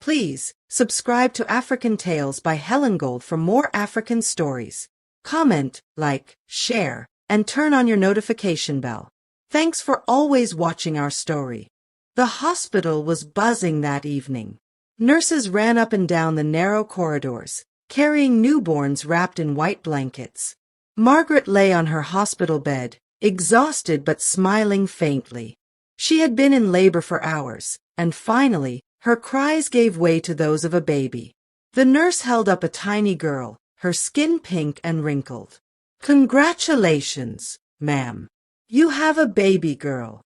Please, subscribe to African Tales by Helen Gold for more African stories. Comment, like, share, and turn on your notification bell. Thanks for always watching our story. The hospital was buzzing that evening. Nurses ran up and down the narrow corridors, carrying newborns wrapped in white blankets. Margaret lay on her hospital bed, exhausted but smiling faintly. She had been in labor for hours, and finally, her cries gave way to those of a baby. The nurse held up a tiny girl, her skin pink and wrinkled. "Congratulations, ma'am. You have a baby girl."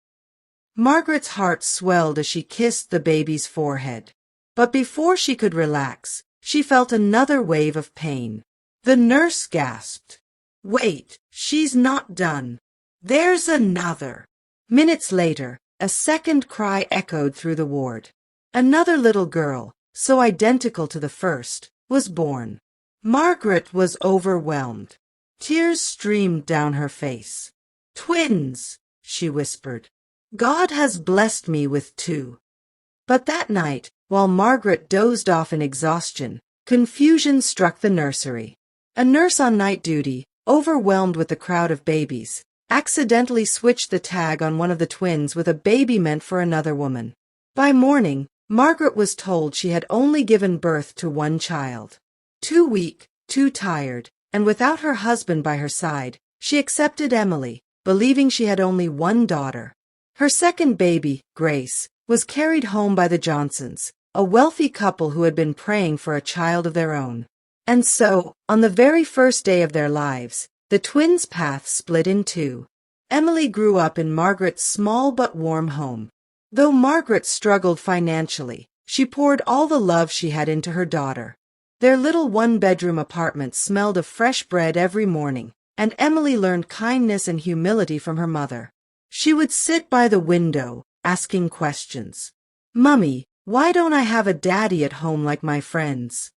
Margaret's heart swelled as she kissed the baby's forehead. But before she could relax, she felt another wave of pain. The nurse gasped. "Wait, she's not done. There's another." Minutes later, a second cry echoed through the ward. Another little girl, so identical to the first, was born. Margaret was overwhelmed. Tears streamed down her face. "Twins," she whispered. "God has blessed me with two." But that night, while Margaret dozed off in exhaustion, confusion struck the nursery. A nurse on night duty, overwhelmed with the crowd of babies, accidentally switched the tag on one of the twins with a baby meant for another woman. By morning, Margaret was told she had only given birth to one child. Too weak, too tired, and without her husband by her side, she accepted Emily, believing she had only one daughter. Her second baby, Grace, was carried home by the Johnsons, a wealthy couple who had been praying for a child of their own. And so, on the very first day of their lives, the twins' paths split in two. Emily grew up in Margaret's small but warm home. Though Margaret struggled financially, she poured all the love she had into her daughter. Their little one-bedroom apartment smelled of fresh bread every morning, and Emily learned kindness and humility from her mother. She would sit by the window, asking questions. "Mummy, why don't I have a daddy at home like my friends?"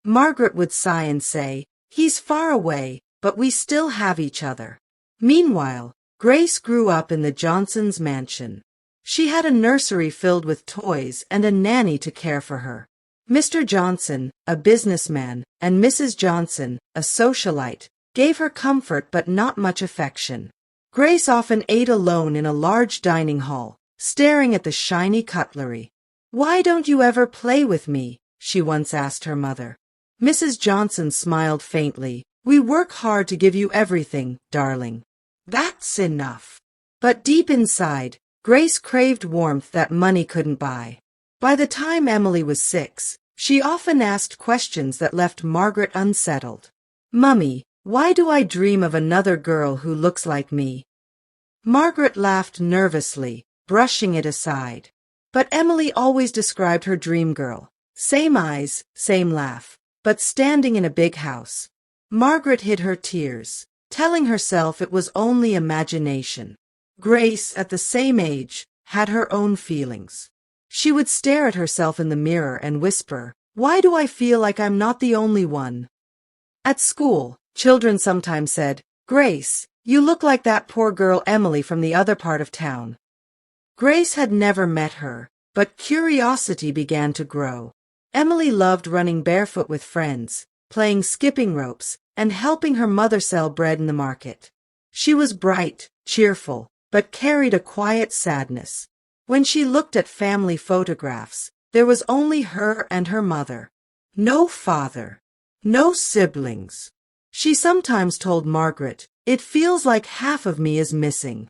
Margaret would sigh and say, "He's far away, but we still have each other." Meanwhile, Grace grew up in the Johnsons' mansion. She had a nursery filled with toys and a nanny to care for her. Mr. Johnson, a businessman, and Mrs. Johnson, a socialite, gave her comfort but not much affection. Grace often ate alone in a large dining hall, staring at the shiny cutlery. "Why don't you ever play with me?" she once asked her mother. Mrs. Johnson smiled faintly. "We work hard to give you everything, darling." "That's enough." But deep inside, Grace craved warmth that money couldn't buy. By the time Emily was 6, she often asked questions that left Margaret unsettled. "Mummy, why do I dream of another girl who looks like me?" Margaret laughed nervously, brushing it aside. But Emily always described her dream girl. Same eyes, same laugh, but standing in a big house. Margaret hid her tears, telling herself it was only imagination. Grace, at the same age, had her own feelings. She would stare at herself in the mirror and whisper, "Why do I feel like I'm not the only one?" At school, children sometimes said, "Grace, you look like that poor girl Emily from the other part of town." Grace had never met her, but curiosity began to grow. Emily loved running barefoot with friends, playing skipping ropes, and helping her mother sell bread in the market. She was bright, cheerful, but carried a quiet sadness. When she looked at family photographs, there was only her and her mother. No father. No siblings. She sometimes told Margaret, "It feels like half of me is missing."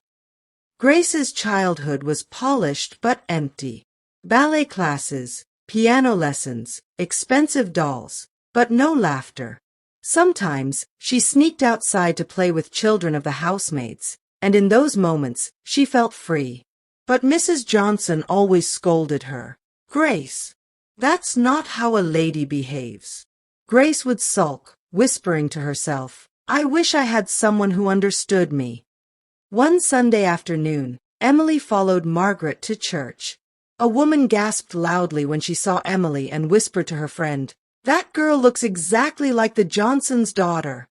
Grace's childhood was polished but empty. Ballet classes, piano lessons, expensive dolls, but no laughter. Sometimes, she sneaked outside to play with children of the housemaids, and in those moments, she felt free. But Mrs. Johnson always scolded her. "Grace, that's not how a lady behaves." Grace would sulk, whispering to herself, "I wish I had someone who understood me." One Sunday afternoon, Emily followed Margaret to church. A woman gasped loudly when she saw Emily and whispered to her friend, "That girl looks exactly like the Johnsons' daughter."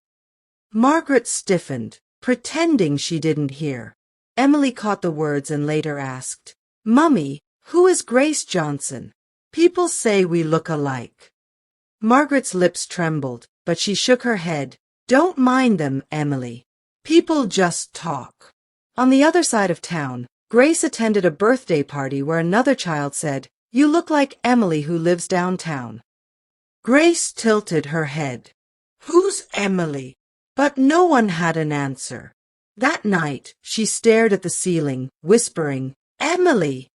Margaret stiffened, pretending she didn't hear. Emily caught the words and later asked, "Mummy, who is Grace Johnson?" People say we look alike. Margaret's lips trembled, but she shook her head. Don't mind them, Emily. People just talk. On the other side of town, Grace attended a birthday party where another child said, "You look like Emily who lives downtown." Grace tilted her head. Who's Emily? But no one had an answer. That night, she stared at the ceiling, whispering, Emily!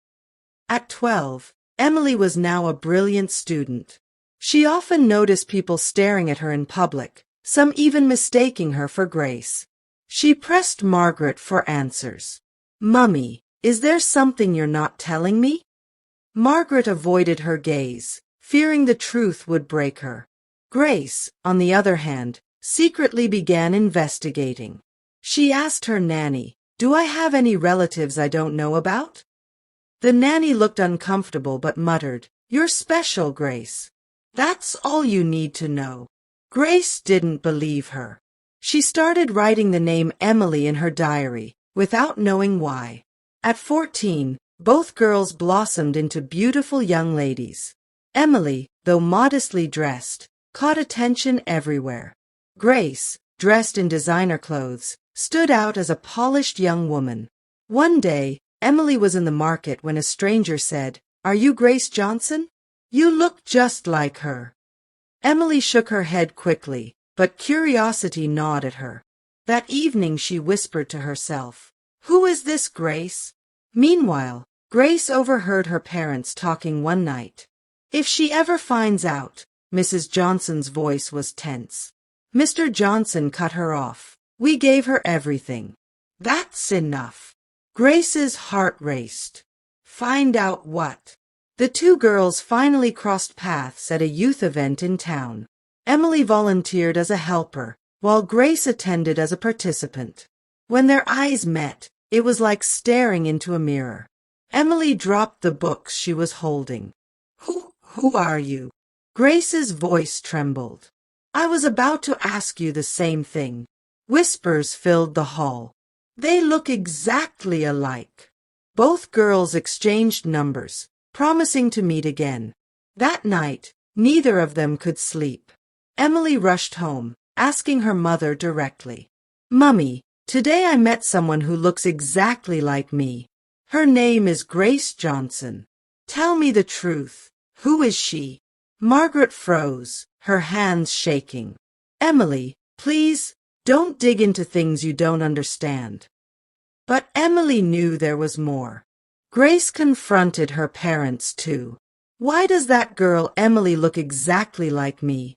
At 12, Emily was now a brilliant student. She often noticed people staring at her in public, some even mistaking her for Grace. She pressed Margaret for answers. Mummy, is there something you're not telling me? Margaret avoided her gaze, fearing the truth would break her. Grace, on the other hand, secretly began investigating. She asked her nanny, "Do I have any relatives I don't know about?" The nanny looked uncomfortable but muttered, "You're special, Grace. That's all you need to know." Grace didn't believe her. She started writing the name Emily in her diary, without knowing why. At 14, both girls blossomed into beautiful young ladies. Emily, though modestly dressed, caught attention everywhere. Grace, dressed in designer clothes, stood out as a polished young woman. One day, Emily was in the market when a stranger said, "Are you Grace Johnson? You look just like her." Emily shook her head quickly, but curiosity gnawed at her. That evening she whispered to herself, "Who is this Grace?" Meanwhile, Grace overheard her parents talking one night. "If she ever finds out," Mrs. Johnson's voice was tense. Mr. Johnson cut her off. "We gave her everything." "That's enough." Grace's heart raced. Find out what? The two girls finally crossed paths at a youth event in town. Emily volunteered as a helper, while Grace attended as a participant. When their eyes met, it was like staring into a mirror. Emily dropped the books she was holding. Who are you?" Grace's voice trembled. "I was about to ask you the same thing." Whispers filled the hall. "They look exactly alike." Both girls exchanged numbers, promising to meet again. That night, neither of them could sleep. Emily rushed home, asking her mother directly, "Mummy, today I met someone who looks exactly like me. Her name is Grace Johnson. Tell me the truth. Who is she?" Margaret froze, her hands shaking. "Emily, please, don't dig into things you don't understand." But Emily knew there was more. Grace confronted her parents too. "Why does that girl Emily look exactly like me?"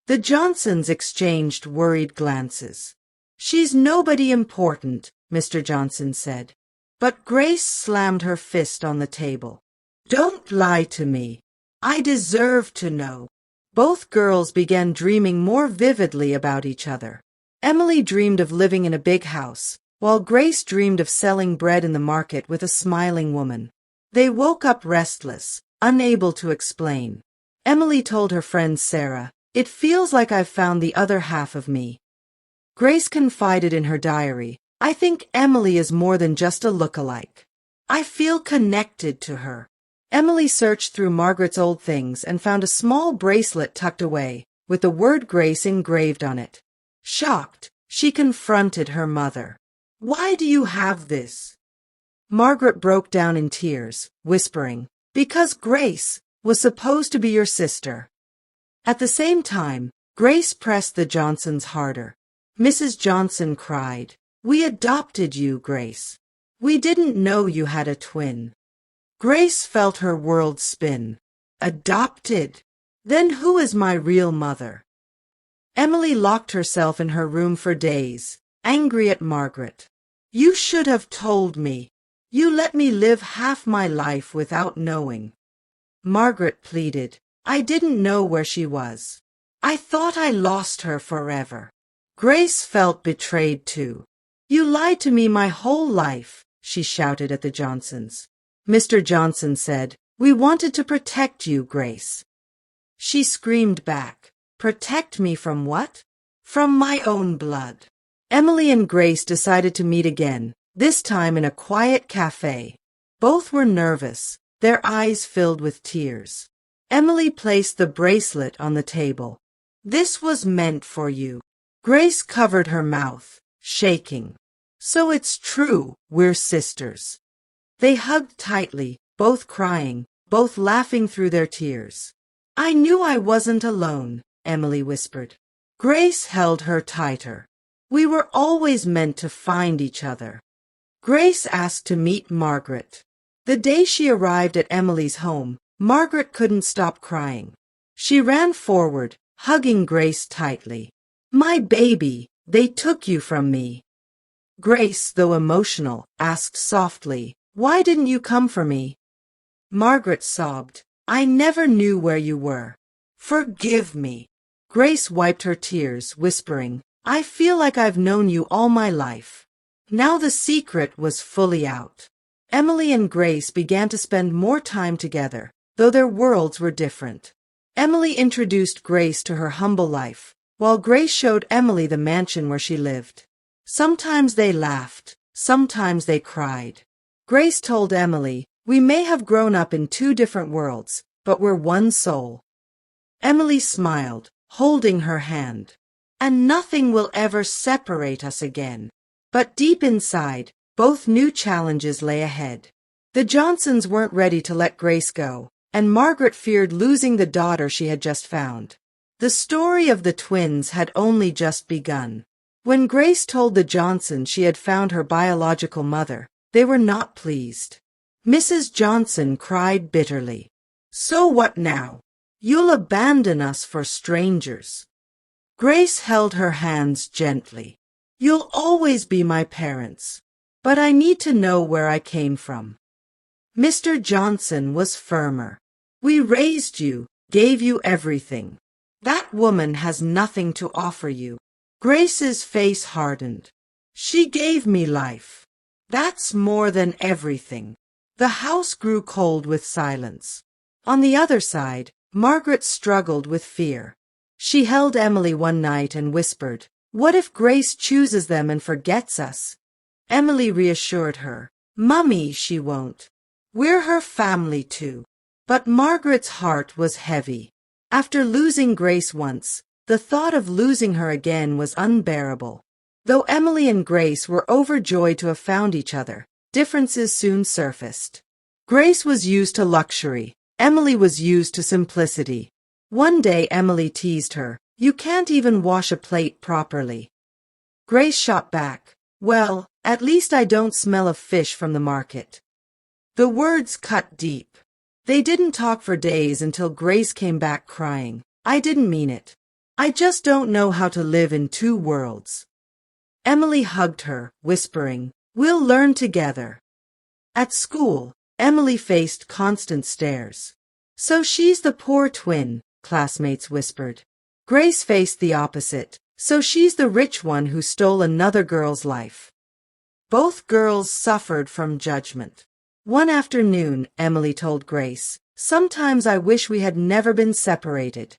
The Johnsons exchanged worried glances. "She's nobody important," Mr. Johnson said. But Grace slammed her fist on the table. "Don't lie to me. I deserve to know." Both girls began dreaming more vividly about each other. Emily dreamed of living in a big house, while Grace dreamed of selling bread in the market with a smiling woman. They woke up restless, unable to explain. Emily told her friend Sarah, "It feels like I've found the other half of me." Grace confided in her diary, "I think Emily is more than just a look-alike. I feel connected to her." Emily searched through Margaret's old things and found a small bracelet tucked away, with the word Grace engraved on it. Shocked, she confronted her mother. "Why do you have this?" Margaret broke down in tears, whispering, "Because Grace was supposed to be your sister." At the same time, Grace pressed the Johnsons harder. Mrs. Johnson cried, "We adopted you, Grace. We didn't know you had a twin." Grace felt her world spin. Adopted? Then who is my real mother? Emily locked herself in her room for days, angry at Margaret. "You should have told me. You let me live half my life without knowing." Margaret pleaded, "I didn't know where she was. I thought I lost her forever." Grace felt betrayed too. "You lied to me my whole life," she shouted at the Johnsons. Mr. Johnson said, "We wanted to protect you, Grace." She screamed back, "Protect me from what?" "From my own blood." Emily and Grace decided to meet again, this time in a quiet cafe. Both were nervous, their eyes filled with tears. Emily placed the bracelet on the table. "This was meant for you." Grace covered her mouth, shaking. "So it's true, we're sisters." They hugged tightly, both crying, both laughing through their tears. "I knew I wasn't alone," Emily whispered. Grace held her tighter. "We were always meant to find each other." Grace asked to meet Margaret. The day she arrived at Emily's home, Margaret couldn't stop crying. She ran forward, hugging Grace tightly. "My baby, they took you from me." Grace, though emotional, asked softly, "Why didn't you come for me?" Margaret sobbed, "I never knew where you were. Forgive me." Grace wiped her tears, whispering, "I feel like I've known you all my life." Now the secret was fully out. Emily and Grace began to spend more time together, though their worlds were different. Emily introduced Grace to her humble life, while Grace showed Emily the mansion where she lived. Sometimes they laughed, sometimes they cried. Grace told Emily, "We may have grown up in two different worlds, but we're one soul." Emily smiled, holding her hand. "And nothing will ever separate us again." But deep inside, both new challenges lay ahead. The Johnsons weren't ready to let Grace go, and Margaret feared losing the daughter she had just found. The story of the twins had only just begun. When Grace told the Johnsons she had found her biological mother, they were not pleased. Mrs. Johnson cried bitterly. "So what now? You'll abandon us for strangers." Grace held her hands gently. "You'll always be my parents, but I need to know where I came from." Mr. Johnson was firmer. "We raised you, gave you everything. That woman has nothing to offer you." Grace's face hardened. "She gave me life. That's more than everything." The house grew cold with silence. On the other side, Margaret struggled with fear. She held Emily one night and whispered, "What if Grace chooses them and forgets us?" Emily reassured her, "Mummy, she won't. We're her family too." But Margaret's heart was heavy. After losing Grace once, the thought of losing her again was unbearable. Though Emily and Grace were overjoyed to have found each other, differences soon surfaced. Grace was used to luxury. Emily was used to simplicity. One day Emily teased her, "You can't even wash a plate properly." Grace shot back, "Well, at least I don't smell of fish from the market." The words cut deep. They didn't talk for days until Grace came back crying, "I didn't mean it. I just don't know how to live in two worlds." Emily hugged her, whispering, "We'll learn together." At school, Emily faced constant stares. "So she's the poor twin," classmates whispered. Grace faced the opposite. "So she's the rich one who stole another girl's life." Both girls suffered from judgment. One afternoon, Emily told Grace, "Sometimes I wish we had never been separated."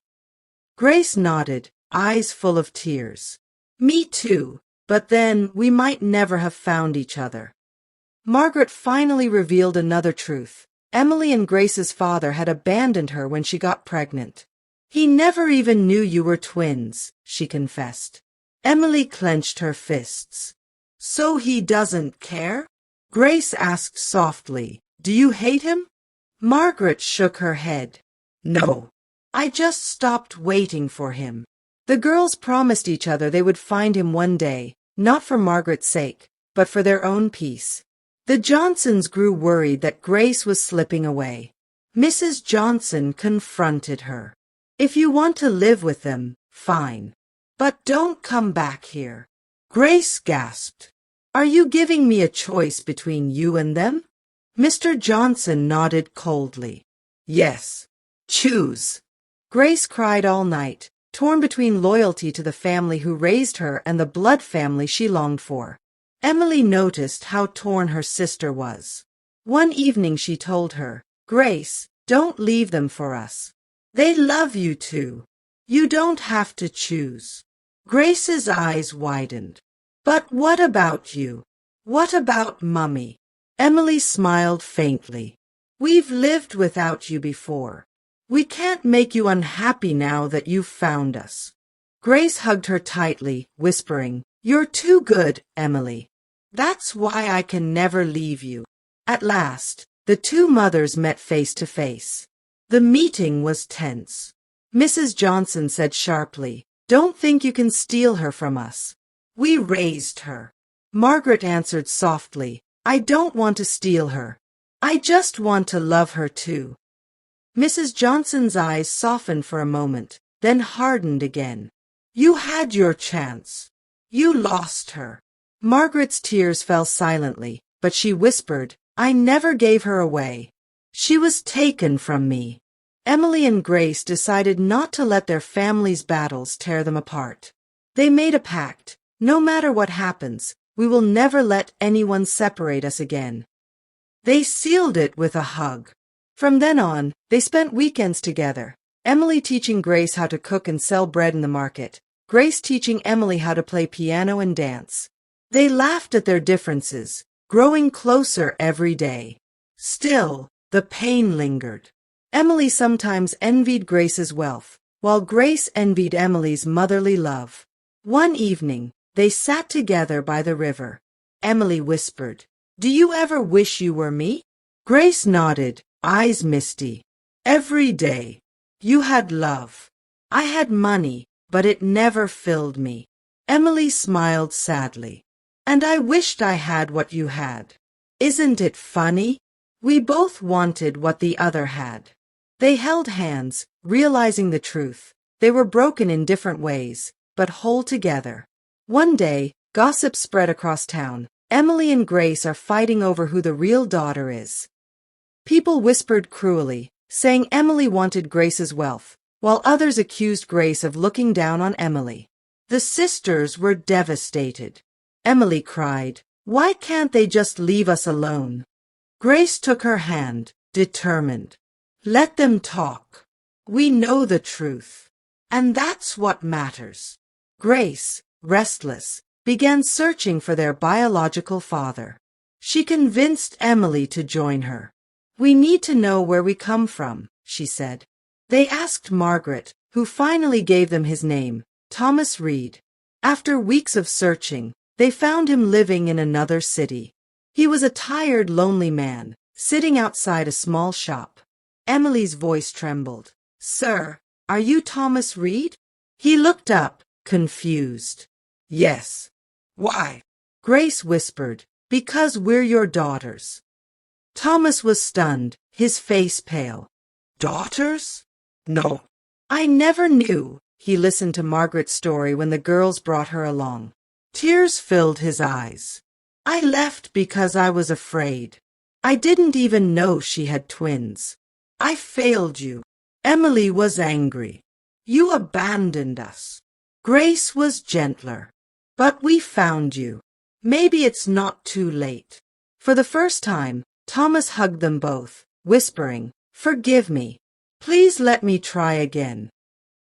Grace nodded, eyes full of tears. "Me too, but then we might never have found each other." Margaret finally revealed another truth. Emily and Grace's father had abandoned her when she got pregnant. "He never even knew you were twins," she confessed. Emily clenched her fists. "So he doesn't care?" Grace asked softly, "Do you hate him?" Margaret shook her head. "No, I just stopped waiting for him." The girls promised each other they would find him one day, not for Margaret's sake, but for their own peace. The Johnsons grew worried that Grace was slipping away. Mrs. Johnson confronted her. "If you want to live with them, fine. But don't come back here." Grace gasped. "Are you giving me a choice between you and them?" Mr. Johnson nodded coldly. "Yes. Choose." Grace cried all night, torn between loyalty to the family who raised her and the blood family she longed for. Emily noticed how torn her sister was. One evening she told her, "Grace, don't leave them for us. They love you too. You don't have to choose." Grace's eyes widened. "But what about you? What about Mummy?" Emily smiled faintly. We've lived without you before. We can't make you unhappy now that you've found us." Grace hugged her tightly, whispering, "You're too good, Emily. That's why I can never leave you." At last, the two mothers met face to face. The meeting was tense. Mrs. Johnson said sharply, "Don't think you can steal her from us. We raised her." Margaret answered softly, "I don't want to steal her. I just want to love her too." Mrs. Johnson's eyes softened for a moment, then hardened again. "You had your chance. You lost her." Margaret's tears fell silently, but she whispered, "I never gave her away. She was taken from me." Emily and Grace decided not to let their families' battles tear them apart. They made a pact. No matter what happens, we will never let anyone separate us again. They sealed it with a hug. From then on, they spent weekends together, Emily teaching Grace how to cook and sell bread in the market, Grace teaching Emily how to play piano and dance. They laughed at their differences, growing closer every day. Still, the pain lingered. Emily sometimes envied Grace's wealth, while Grace envied Emily's motherly love. One evening, they sat together by the river. Emily whispered, "Do you ever wish you were me?" Grace nodded, eyes misty. "Every day. You had love. I had money, but it never filled me." Emily smiled sadly. "And I wished I had what you had. Isn't it funny? We both wanted what the other had." They held hands, realizing the truth. They were broken in different ways, but whole together. One day, gossip spread across town. Emily and Grace are fighting over who the real daughter is. People whispered cruelly, saying Emily wanted Grace's wealth, while others accused Grace of looking down on Emily. The sisters were devastated. Emily cried, "Why can't they just leave us alone?" Grace took her hand, determined. "Let them talk. We know the truth. And that's what matters." Grace, restless, began searching for their biological father. She convinced Emily to join her. "We need to know where we come from," she said. They asked Margaret, who finally gave them his name, Thomas Reed. After weeks of searching, they found him living in another city. He was a tired, lonely man, sitting outside a small shop. Emily's voice trembled. "Sir, are you Thomas Reed?" He looked up, confused. "Yes." "Why?" Grace whispered, "Because we're your daughters." Thomas was stunned, his face pale. "Daughters? No." "I never knew." He listened to Margaret's story when the girls brought her along. Tears filled his eyes. "I left because I was afraid. I didn't even know she had twins. I failed you." Emily was angry. "You abandoned us." Grace was gentler. "But we found you. Maybe it's not too late." For the first time, Thomas hugged them both, whispering, "Forgive me. Please let me try again."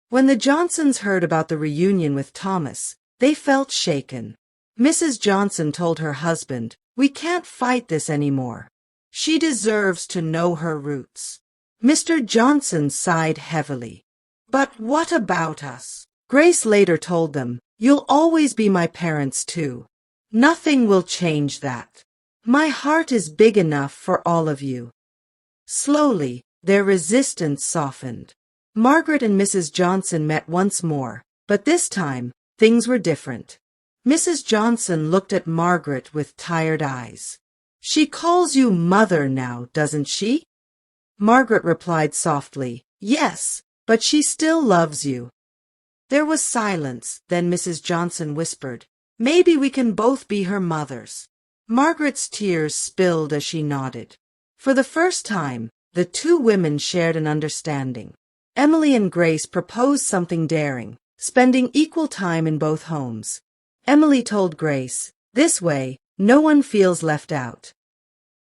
When the Johnsons heard about the reunion with Thomas, they felt shaken. Mrs. Johnson told her husband, "We can't fight this anymore. She deserves to know her roots." Mr. Johnson sighed heavily. "But what about us?" Grace later told them, "You'll always be my parents too. Nothing will change that. My heart is big enough for all of you." Slowly, their resistance softened. Margaret and Mrs. Johnson met once more, but this time, things were different. Mrs. Johnson looked at Margaret with tired eyes. "She calls you mother now, doesn't she?" Margaret replied softly, "Yes, but she still loves you." There was silence, then Mrs. Johnson whispered, "Maybe we can both be her mothers." Margaret's tears spilled as she nodded. For the first time, the two women shared an understanding. Emily and Grace proposed something daring, spending equal time in both homes. Emily told Grace, "This way, no one feels left out."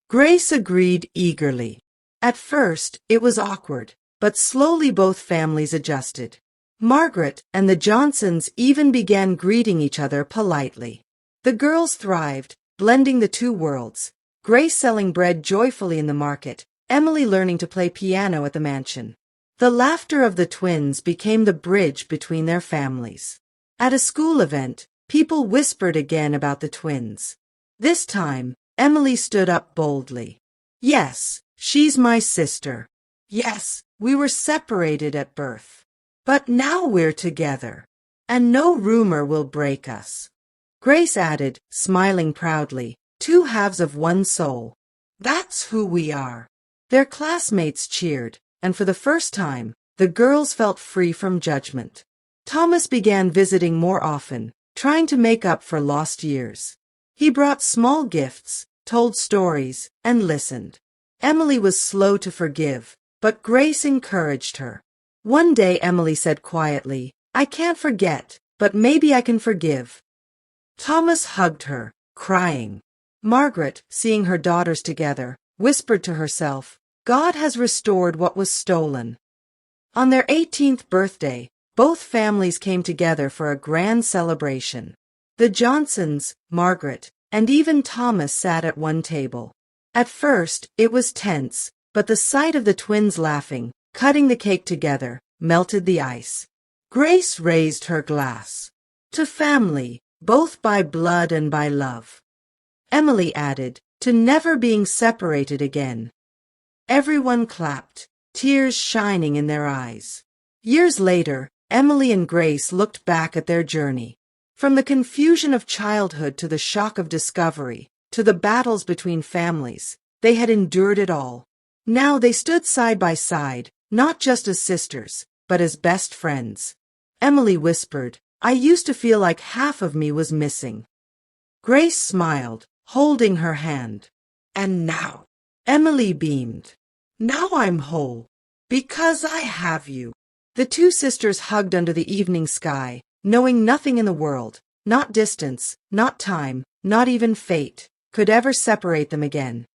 Grace agreed eagerly. At first, it was awkward, but slowly both families adjusted. Margaret and the Johnsons even began greeting each other politely. The girls thrived, blending the two worlds, Grace selling bread joyfully in the market, Emily learning to play piano at the mansion. The laughter of the twins became the bridge between their families. At a school event, people whispered again about the twins. This time, Emily stood up boldly. Yes, she's my sister. Yes, we were separated at birth. But now we're together. And no rumor will break us. Grace added, smiling proudly, two halves of one soul. That's who we are. Their classmates cheered, and for the first time, the girls felt free from judgment. Thomas began visiting more often, trying to make up for lost years. He brought small gifts, told stories, and listened. Emily was slow to forgive, but Grace encouraged her. One day Emily said quietly, I can't forget, but maybe I can forgive. Thomas hugged her, crying. Margaret, seeing her daughters together, whispered to herself, God has restored what was stolen. On their 18th birthday, both families came together for a grand celebration. The Johnsons, Margaret, and even Thomas sat at one table. At first, it was tense, but the sight of the twins laughing, cutting the cake together, melted the ice. Grace raised her glass. To family, both by blood and by love. Emily added, to never being separated again. Everyone clapped, tears shining in their eyes. Years later, Emily and Grace looked back at their journey. From the confusion of childhood to the shock of discovery, to the battles between families, they had endured it all. Now they stood side by side, not just as sisters, but as best friends. Emily whispered, I used to feel like half of me was missing. Grace smiled, holding her hand. And now, Emily beamed. Now I'm whole, because I have you. The two sisters hugged under the evening sky, knowing nothing in the world, not distance, not time, not even fate, could ever separate them again.